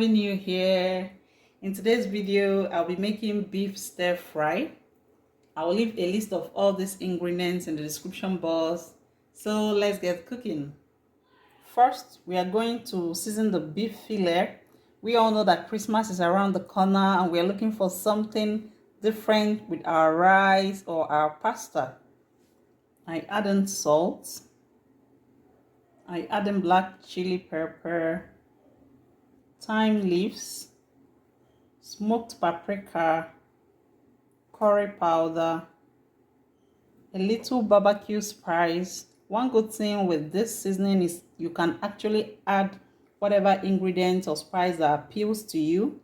having you here. In today's video, I'll be making beef stir fry. I will leave a list of all these ingredients in the description box. So let's get cooking. First, we are going to season the beef fillet. We all know that Christmas is around the corner and we are looking for something different with our rice or our pasta. I add in salt. I add in black chili pepper, thyme leaves, smoked paprika, curry powder, a little barbecue spice. One good thing with this seasoning is you can actually add whatever ingredient or spice that appeals to you.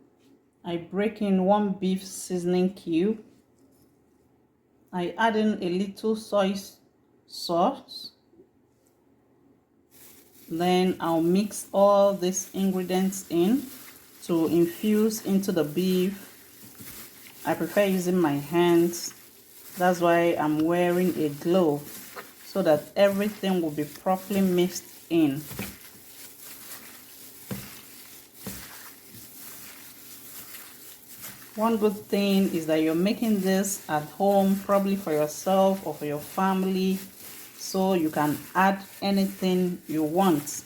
I break in 1 beef seasoning cube. I add in a little soy sauce. Then I'll mix all these ingredients in to infuse into the beef. I prefer using my hands. That's why I'm wearing a glove so that everything will be properly mixed in. One good thing is that you're making this at home, probably for yourself or for your family, so you can add anything you want,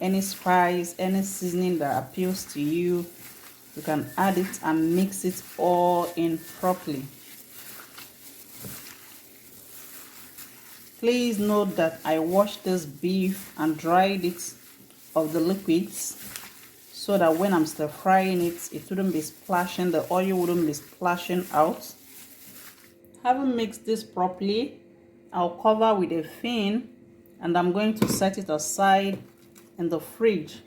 any spice, any seasoning that appeals to you. You can add it and mix it all in properly. Please note that I washed this beef and dried it of the liquids so that when I'm stir frying it, it wouldn't be splashing, the oil wouldn't be splashing out. Having mixed this properly, I'll cover with a fin and I'm going to set it aside in the fridge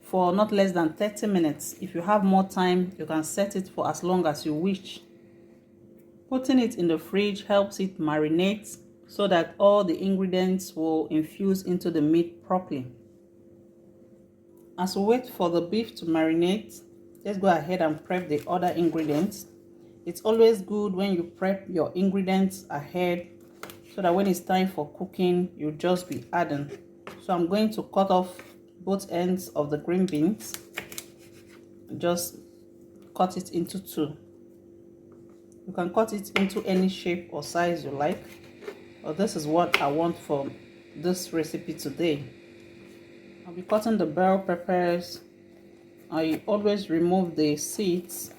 for not less than 30 minutes. If you have more time, you can set it for as long as you wish. Putting it in the fridge helps it marinate so that all the ingredients will infuse into the meat properly. As we wait for the beef to marinate, let's go ahead and prep the other ingredients. It's always good when you prep your ingredients ahead so that when it's time for cooking, you'll just be adding. So I'm going to cut off both ends of the green beans. Just cut it into 2. You can cut it into any shape or size you like, but this is what I want for this recipe today. I'll be cutting the bell peppers. I always remove the seeds.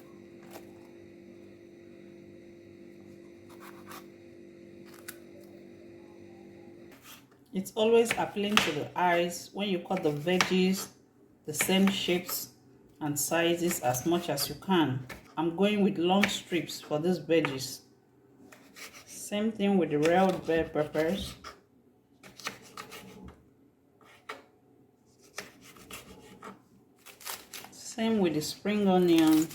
It's always appealing to the eyes when you cut the veggies the same shapes and sizes as much as you can. I'm going with long strips for these veggies. Same thing with the red bell peppers. Same with the spring onion.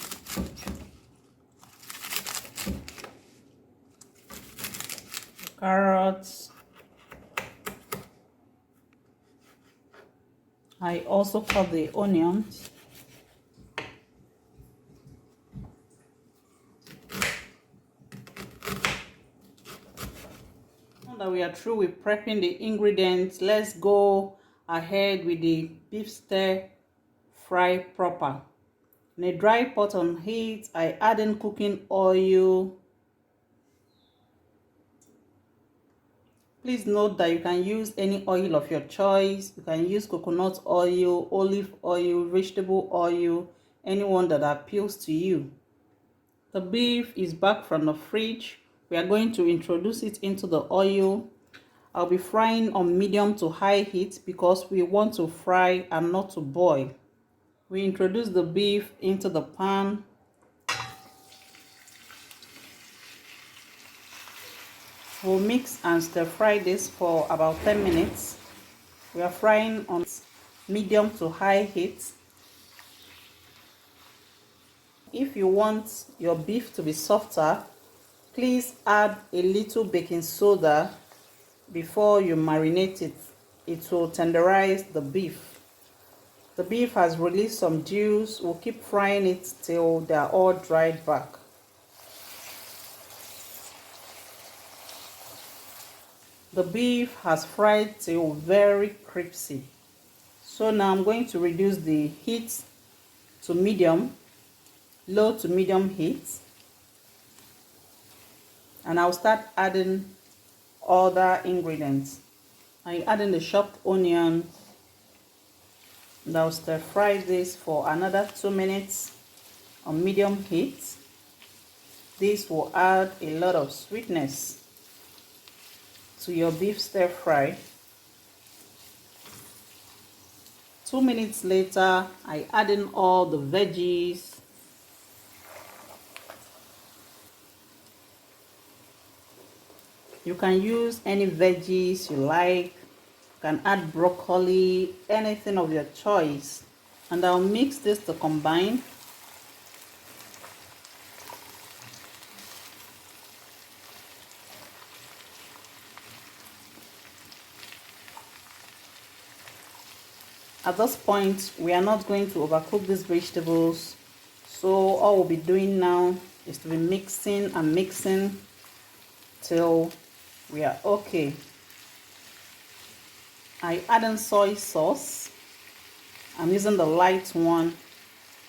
The carrots. I also cut the onions. Now that we are through with prepping the ingredients, let's go ahead with the beef stir fry proper. In a dry pot on heat, I add in cooking oil. Please note that you can use any oil of your choice. You can use coconut oil, olive oil, vegetable oil, anyone that appeals to you. The beef is back from the fridge. We are going to introduce it into the oil. I'll be frying on medium to high heat because we want to fry and not to boil. We introduce the beef into the pan. We'll mix and stir fry this for about 10 minutes. We are frying on medium to high heat. If you want your beef to be softer, please add a little baking soda before you marinate it. It will tenderize the beef. The beef has released some juice. We'll keep frying it till they are all dried back. The beef has fried till very crispy. So now I'm going to reduce the heat to medium, low to medium heat, and I'll start adding other ingredients. I add in the chopped onion, and I'll stir fry this for another 2 minutes on medium heat. This will add a lot of sweetness to your beef stir fry. 2 minutes later, I add in all the veggies. You can use any veggies you like. You can add broccoli, anything of your choice. And I'll mix this to combine. At this point, we are not going to overcook these vegetables. So all we'll be doing now is to be mixing and mixing till we are okay. I add in soy sauce. I'm using the light one.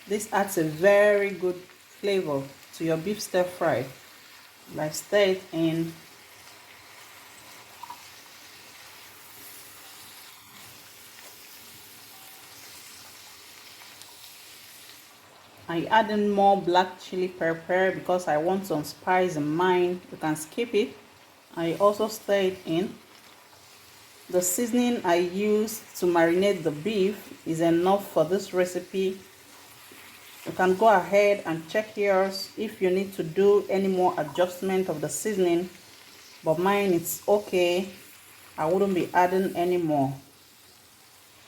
This adds a very good flavor to your beef stir fry. I stir it in. I add in more black chili pepper because I want some spice in mine. You can skip it. I also stir it in. The seasoning I use to marinate the beef is enough for this recipe. You can go ahead and check yours if you need to do any more adjustment of the seasoning, but mine is okay. I wouldn't be adding any more.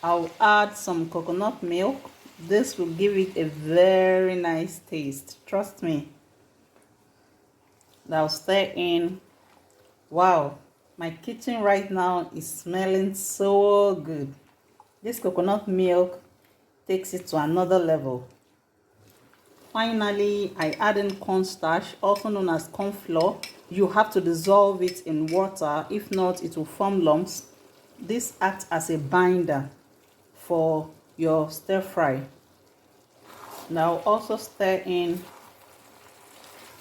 I'll add some coconut milk. This will give it a very nice taste, trust me. I'll stir in. Wow, my kitchen right now is smelling so good. This coconut milk takes it to another level. Finally, I add in cornstarch, also known as corn flour. You have to dissolve it in water, if not it will form lumps. This acts as a binder for your stir fry. Now also stir in.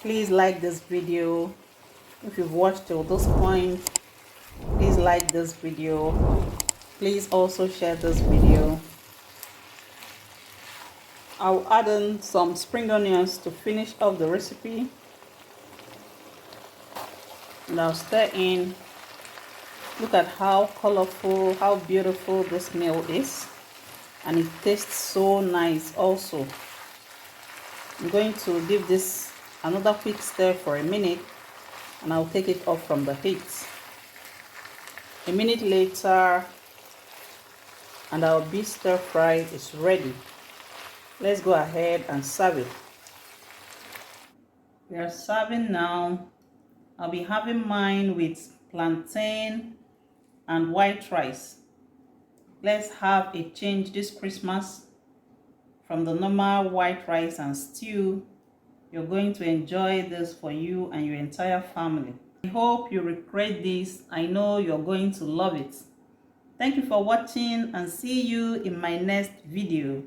Please like this video. If you've watched till this point, please like this video. Please also share this video. I'll add in some spring onions to finish off the recipe. Now stir in. Look at how colorful, how beautiful this meal is, and it tastes so nice also. I'm going to give this another quick stir for a minute, and I'll take it off from the heat. A minute later, and our beef stir fry is ready. Let's go ahead and serve it. We are serving now. I'll be having mine with plantain and white rice. Let's have a change this Christmas from the normal white rice and stew. You're going to enjoy this for you and your entire family. I hope you recreate this. I know you're going to love it. Thank you for watching, and see you in my next video.